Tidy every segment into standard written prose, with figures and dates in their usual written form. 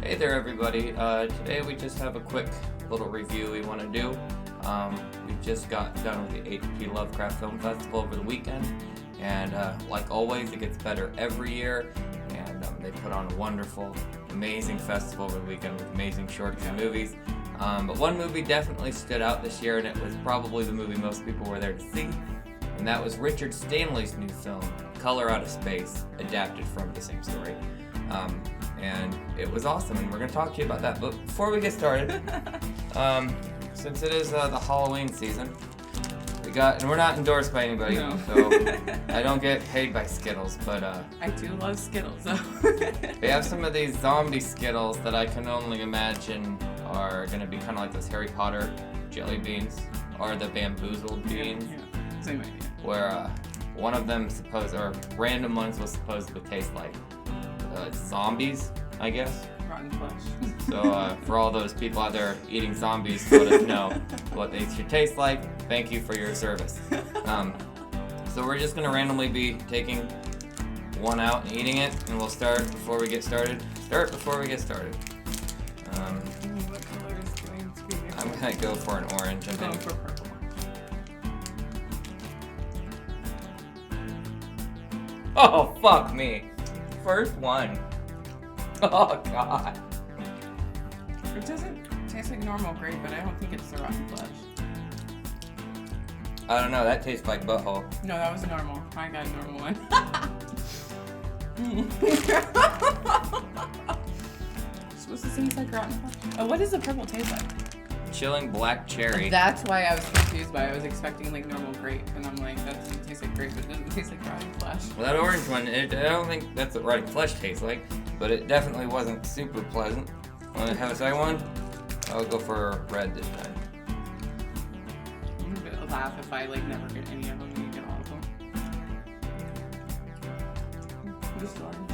Hey there, everybody. Today we just have a quick little review we want to do. We just got done with the H.P. Lovecraft Film Festival over the weekend, and like always, it gets better every year, and they put on a wonderful, amazing festival over the weekend with amazing shorts and movies. But one movie definitely stood out this year, and it was probably the movie most people were there to see, and that was Richard Stanley's new film, Color Out of Space, adapted from the same story. And it was awesome, and we're going to talk to you about that. But before we get started, since it is the Halloween season, and we're not endorsed by anybody, so I don't get paid by Skittles, but I do love Skittles, though. they have some of these zombie Skittles that I can only imagine are going to be kind of like those Harry Potter jelly beans, or the bamboozled beans. Yeah, same idea. Where one of them random ones was supposed to taste like zombies, I guess. Rotten flesh. So for all those people out there eating zombies, let us know what they should taste like. Thank you for your service. So we're just going to randomly be taking one out and eating it, and we'll start before we get started. What color is going to be there? I'm going to go for an orange. I'm going for purple. Oh, fuck me. First one. Oh, God. It doesn't taste like normal grape, but I don't think it's the rotten flesh. I don't know, that tastes like butthole. No, that was normal. I got a normal one. Supposed to taste like rotten flesh. Oh, what does the purple taste like? Chilling black cherry. That's why I was confused by it. I was expecting like normal grape, and I'm like, that doesn't taste like grape, but it doesn't taste like rotten flesh. Well, that orange one, I don't think that's what rotten flesh tastes like, but it definitely wasn't super pleasant. Want to have a second one? I'll go for red this time. I'm gonna laugh if I like never get any of them and you get all of them. Just orange.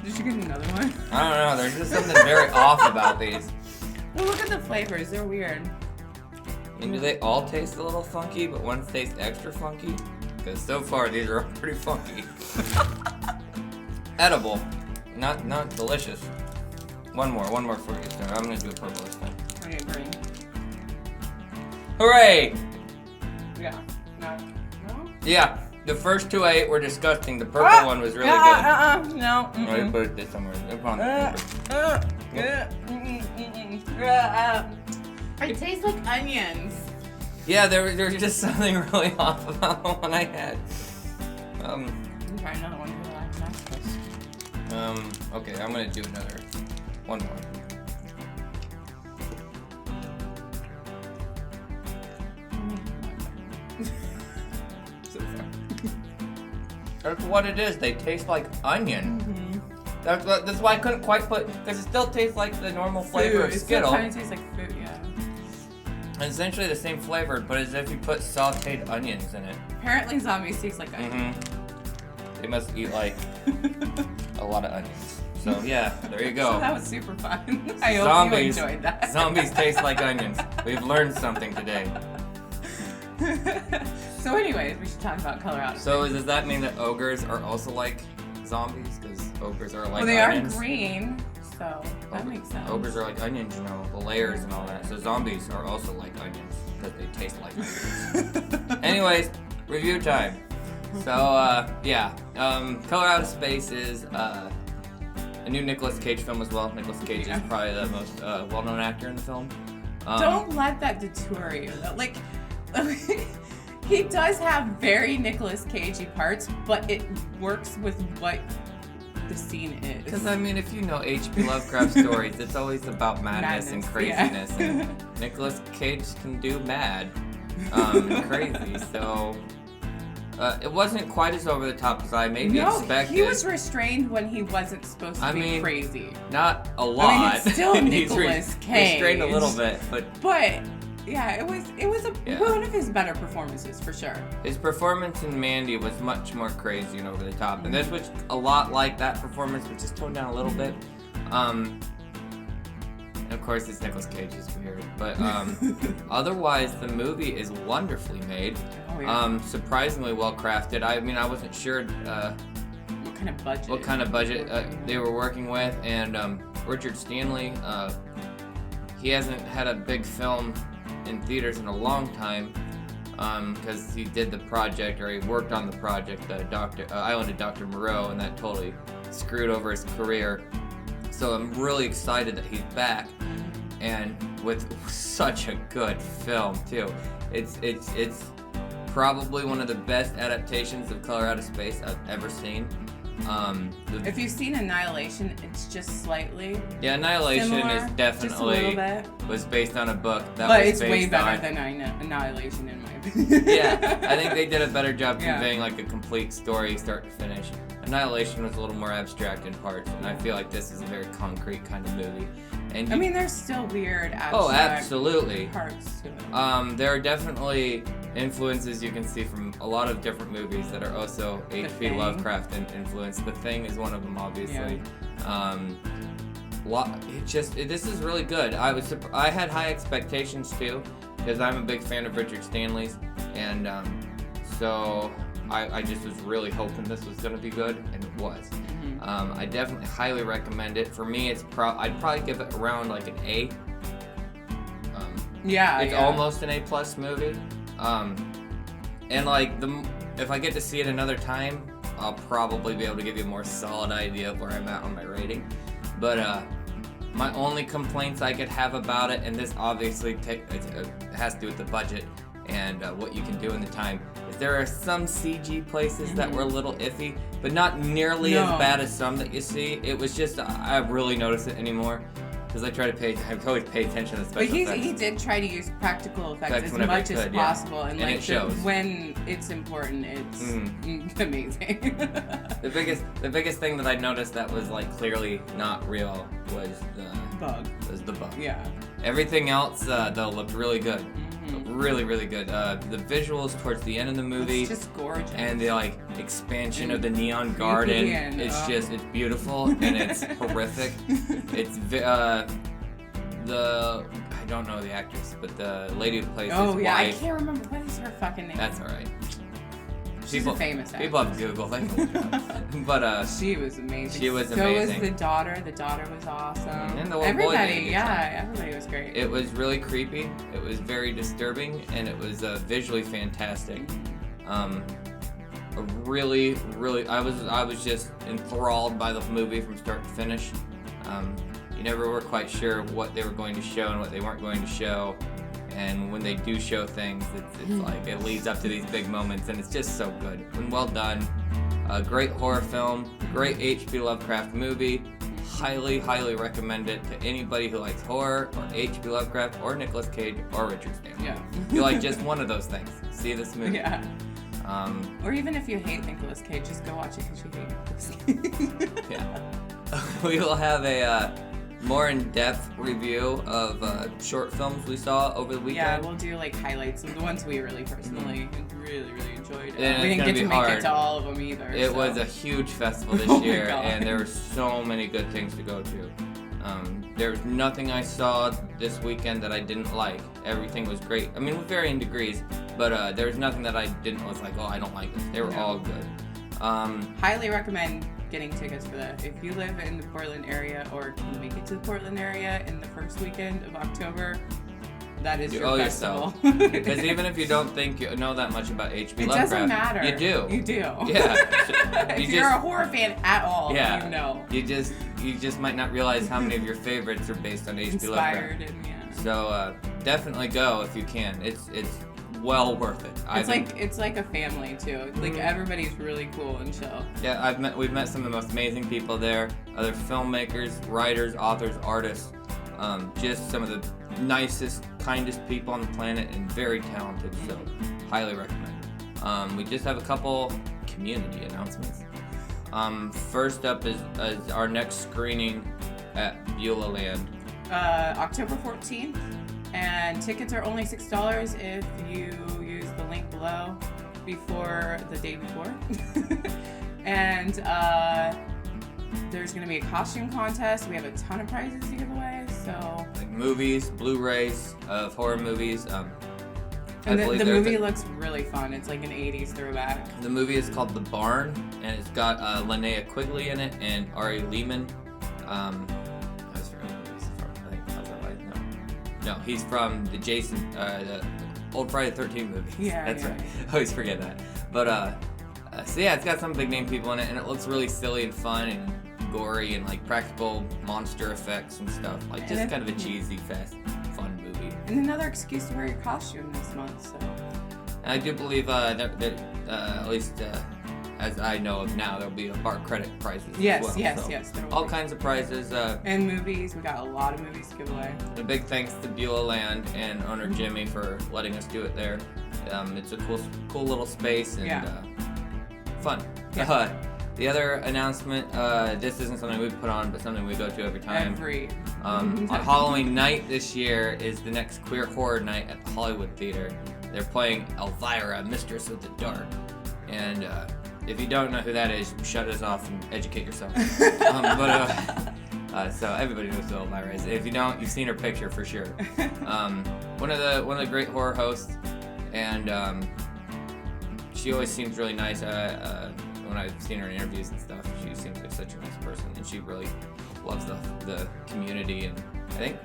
Did you get another one? I don't know, there's just something very off about these. Well, look at the flavors. They're weird. I mean, do they all taste a little funky, but one tastes extra funky? Because so far, these are all pretty funky. Edible. Not delicious. One more for you. So I'm going to do a purple this time. Okay, green. Hooray! Yeah. No? Yeah. The first two I ate were disgusting. The purple one was really good. No. Let me put it somewhere. It's on the paper. It tastes like onions. Yeah, there's just something really off about the one I had. Let me try another one. Okay, I'm gonna do one more. So far. That's what it is. They taste like onion. Mm-hmm. That's why I couldn't quite put, because it still tastes like the normal flavor of Skittle. It kind of tastes like food, yeah. And essentially the same flavor, but as if you put sauteed onions in it. Apparently zombies taste like onions. Mm-hmm. They must eat like a lot of onions. So yeah, there you go. So that was super fun. I hope you enjoyed that. Zombies taste like onions. We've learned something today. So anyways, we should talk about color out. So does that mean that ogres are also like zombies? Because ogres are like they onions. are green, so that makes sense. Ogres are like onions, you know, the layers and all that. So zombies are also like onions, because they taste like onions. Anyways, review time. So, Color Out of Space is a new Nicolas Cage film as well. Nicolas Cage is probably the most well-known actor in the film. Don't let that deter you, though. Like, he does have very Nicolas Cagey parts, but it works with what the scene is. Because, I mean, if you know H.P. Lovecraft stories, it's always about madness and craziness. Yeah. And Nicolas Cage can do mad and crazy, so... it wasn't quite as over the top as I maybe expected. He was restrained when he wasn't supposed to be crazy. Not a lot. I mean, it's still Nicolas Cage. Restrained a little bit, but yeah, it was one of his better performances for sure. His performance in Mandy was much more crazy and over the top, and this was a lot like that performance, but just toned down a little bit. Of course, it's Nicolas Cage, it's weird. But otherwise, the movie is wonderfully made. Oh, yeah. Surprisingly well crafted. I mean, I wasn't sure. What kind of budget? What kind of budget they were working with, and Richard Stanley, he hasn't had a big film in theaters in a long time, because he did the project, or he worked on the project, Island of Dr. Moreau, and that totally screwed over his career. So I'm really excited that he's back, and with such a good film too. It's probably one of the best adaptations of Color Out of Space I've ever seen. If you've seen Annihilation, it's just slightly Annihilation similar, is definitely just a little bit. was based on a book that But was it's based way better on, than Annihilation in my opinion. Yeah, I think they did a better job Yeah. conveying like a complete story, start to finish. Annihilation was a little more abstract in parts, and I feel like this is a very concrete kind of movie. And I mean, there's still weird abstract oh, absolutely. parts to it. There are definitely influences you can see from a lot of different movies that are also H.P. Thing. Lovecraft influenced. The Thing is one of them, obviously. This is really good. I had high expectations too, because I'm a big fan of Richard Stanley's, and so I just was really hoping this was going to be good, and it was. I definitely highly recommend it. For me, I'd probably give it around like an A. It's almost an A+ movie. And like if I get to see it another time, I'll probably be able to give you a more solid idea of where I'm at on my rating. But my only complaints I could have about it, and this obviously it has to do with the budget and what you can do in the time, is there are some CG places that were a little iffy, but not nearly as bad as some that you see. It was just, I really notice it anymore, because I always pay attention to the special effects. But he did try to use practical effects as whenever much he as could, possible, and like it shows. when it's important, it's amazing. The biggest thing that I noticed that was like clearly not real was the bug. Yeah. Everything else though looked really good. Really, really good. The visuals towards the end of the movie, It's just gorgeous. and the like expansion of the neon garden, it's beautiful and it's horrific. It's I don't know the actress, but the lady who plays his wife. I can't remember what is her fucking name. That's alright. She's a famous actress. People have Google, but she was amazing. She was So amazing. was the daughter. The daughter was awesome. And the little everybody, boy everybody was great. it was really creepy. It was very disturbing, and it was visually fantastic. Really, I was just enthralled by the movie from start to finish. You never were quite sure what they were going to show and what they weren't going to show. And when they do show things, it's like it leads up to these big moments, and it's just so good and well done. A great horror film, great H.P. Lovecraft movie. Highly, highly recommend it to anybody who likes horror, or H.P. Lovecraft, or Nicolas Cage, or Richard Stanley. Yeah. If you like just one of those things, see this movie. Yeah. Or even if you hate Nicolas Cage, just go watch it because you hate Nicolas Cage. Yeah. We will have a more in-depth review of short films we saw over the weekend. Yeah, we'll do like highlights of the ones we really personally really enjoyed. And we it's didn't get to gonna be make hard. it to all of them either. It was a huge festival this Oh my year, God. and there were so many good things to go to. There was nothing I saw this weekend that I didn't like. Everything was great. I mean, with varying degrees, but there was nothing that I was like, oh, I don't like this. They were all good. Highly recommend getting tickets for that. If you live in the Portland area or can make it to the Portland area in the first weekend of October, that is your festival. Because even if you don't think you know that much about H.P. It Lovecraft, doesn't matter. You do. You do. Yeah. If you're a horror fan at all, yeah, you know. You just might not realize how many of your favorites are based on H.P. Lovecraft. Inspired and yeah. So definitely go if you can. It's well worth it. It's like a family too. Like everybody's really cool and chill. Yeah, we've met some of the most amazing people there. Other filmmakers, writers, authors, artists. Just some of the nicest, kindest people on the planet, and very talented. So highly recommend. We just have a couple community announcements. First up is our next screening at Beulah Land. October 14th, and tickets are only $6 if you use the link below before the day before. And there's going to be a costume contest. We have a ton of prizes to give away, so... Like movies, Blu-rays of horror movies, And the there's movie looks really fun. It's like an 80s throwback. The movie is called The Barn, and it's got Linnea Quigley in it and Ari Lehman. I was forgetting who he's from. I think that's no, he's from the the old Friday the 13th movies. Yeah, that's right. Yeah. I always forget that. But so yeah, it's got some big name people in it, and it looks really silly and fun and gory and like practical monster effects and stuff. Like just kind of a cheesy, fast, fun movie. And another excuse to wear your costume this month. So. And I do believe that at least as I know of now, there'll be bar credit prizes. Yes, as well. yes. There will all be. kinds of prizes. And movies. We got a lot of movies to give away. A big thanks to Beulah Land and owner Jimmy for letting us do it there. It's a cool little space and fun. Yeah. The other announcement, this isn't something we put on, but something we go to every time. On Halloween night this year is the next queer horror night at the Hollywood Theater. They're playing Elvira, Mistress of the Dark. And if you don't know who that is, shut us off and educate yourself. So everybody knows who Elvira is. If you don't, you've seen her picture for sure. One of the great horror hosts, and she always seems really nice. When I've seen her in interviews and stuff, she seems like such a nice person, and she really loves the community. And I think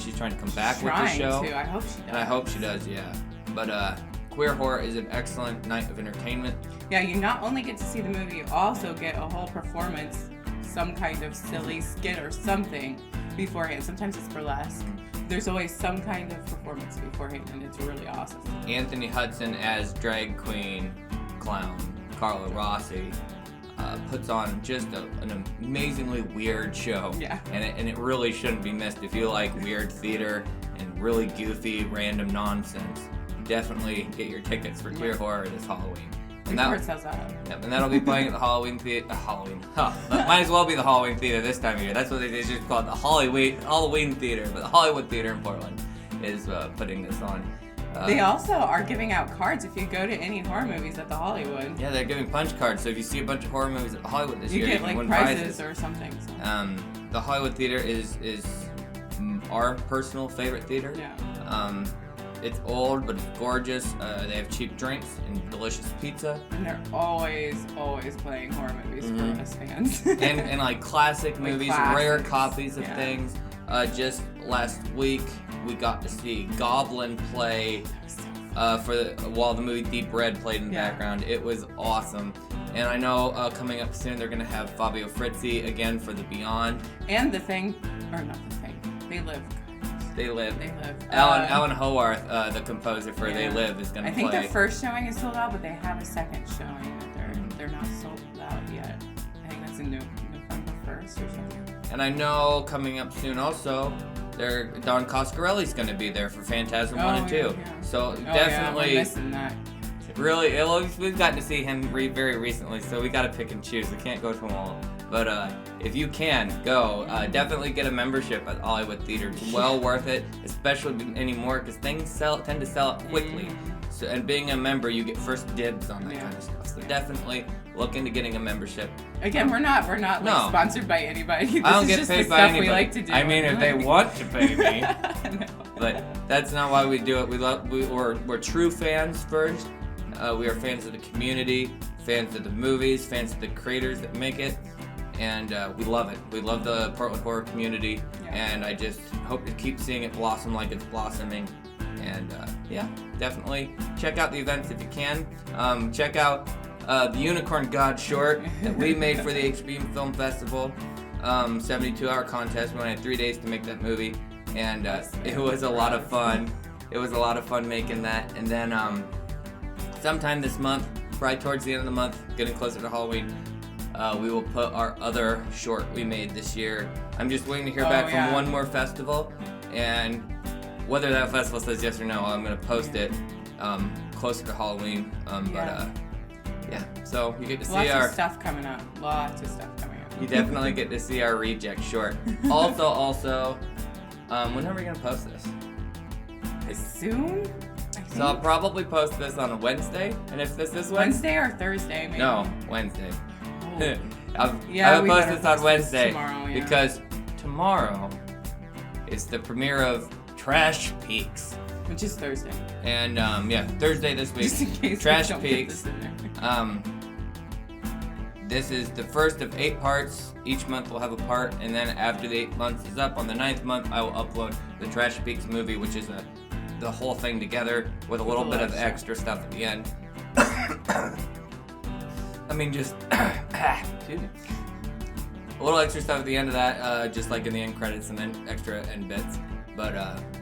she's trying to come back with the show. I hope she does. And I hope she does, yeah. But queer horror is an excellent night of entertainment. Yeah, you not only get to see the movie, you also get a whole performance, some kind of silly skit or something beforehand. Sometimes it's burlesque. There's always some kind of performance beforehand, and it's really awesome. Anthony Hudson as drag queen clown Carla Rossi puts on just an amazingly weird show. Yeah. And it really shouldn't be missed. If you like weird theater and really goofy, random nonsense, definitely get your tickets for queer horror this Halloween. And Before it sells out. Yep, and that'll be playing at the Halloween Theater. That might as well be the Halloween Theater this time of year. That's what they just call it, the Halloween Theater. But the Hollywood Theater in Portland is putting this on. They also are giving out cards if you go to any horror movies at the Hollywood. Yeah, they're giving punch cards. So if you see a bunch of horror movies at the Hollywood this year, you you can get win prizes or something. So. The Hollywood Theater is our personal favorite theater. Yeah. It's old, but it's gorgeous. They have cheap drinks and delicious pizza. And they're always playing horror movies for us fans. and like classic movies, rare copies of things. Just last week, we got to see Goblin play while the movie Deep Red played in the background. It was awesome. And I know coming up soon, they're going to have Fabio Frizzi again for The Beyond. And The Thing, or not The Thing, They Live. They Live. Alan Howarth, the composer for They Live, is going to play. I think the first showing is sold out, but they have a second showing that they're not sold out yet. I think that's in November 1st or something. And I know coming up soon also, Don Coscarelli's going to be there for Phantasm 1 and 2. Yeah. So definitely. We're missing that. Really, we've gotten to see him very recently, so we got to pick and choose. We can't go to them all. But if you can, go. Definitely get a membership at Hollywood Theater. It's well worth it, especially anymore, because things tend to sell out quickly. So, and being a member, you get first dibs on that kind of stuff. So definitely look into getting a membership. Again, we're not sponsored by anybody. This I don't is get just paid the by stuff anybody. we like to do. I mean, if they want to pay me. No. But that's not why we do it. We're true fans first. We are fans of the community, fans of the movies, fans of the creators that make it, and we love it. We love the Portland horror community, and I just hope to keep seeing it blossom like it's blossoming. And definitely check out the events if you can. Check out the Unicorn God short that we made for the HB Film Festival. 72-hour contest. We only had 3 days to make that movie, and it was a lot of fun. It was a lot of fun making that. And then sometime this month, right towards the end of the month, getting closer to Halloween, we will put our other short we made this year. I'm just waiting to hear back from one more festival, and whether that festival says yes or no, I'm going to post it closer to Halloween. So you get to see Lots of stuff coming up. You definitely get to see our reject short. Also, when are we going to post this? Soon? So I'll probably post this on a Wednesday, and if this is Wednesday or Thursday, maybe. No, Wednesday. Oh. I'll post this on Wednesday tomorrow, because tomorrow is the premiere of Trash Peaks. Which is Thursday. And yeah, Thursday this week. Just in case Trash we don't Peaks. get this in there. This is the first of 8 parts. Each month we'll have a part, and then after the 8 months is up, on the 9th month, I will upload the Trash Peaks movie, which is the whole thing together with a little bit of extra stuff at the end. I mean, just excuse me. A little extra stuff at the end of that, just like in the end credits and then extra end bits. But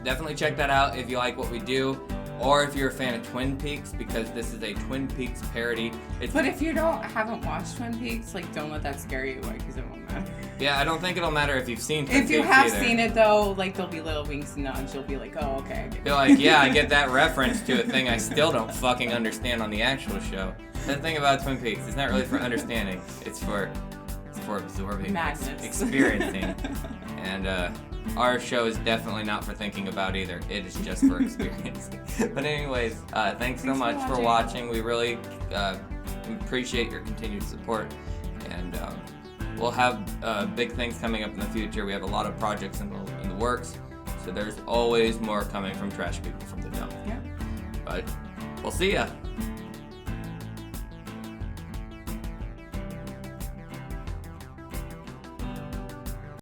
definitely check that out if you like what we do. Or if you're a fan of Twin Peaks, because this is a Twin Peaks parody. But if you haven't watched Twin Peaks, like, don't let that scare you away, because it won't matter. Yeah, I don't think it'll matter if you've seen Twin Peaks. If you have either. seen it, though, like, there'll be little winks and nods. You'll be like, oh, okay. I get it. You're like, yeah, I get that reference to a thing I still don't fucking understand on the actual show. The thing about Twin Peaks, it's not really for understanding. It's for absorbing, Madness. experiencing. And our show is definitely not for thinking about either. It is just for experiencing. But anyways, thanks so much for watching. We really appreciate your continued support. And we'll have big things coming up in the future. We have a lot of projects in the works. So there's always more coming from Trash People from the Dump. Yeah. But we'll see ya.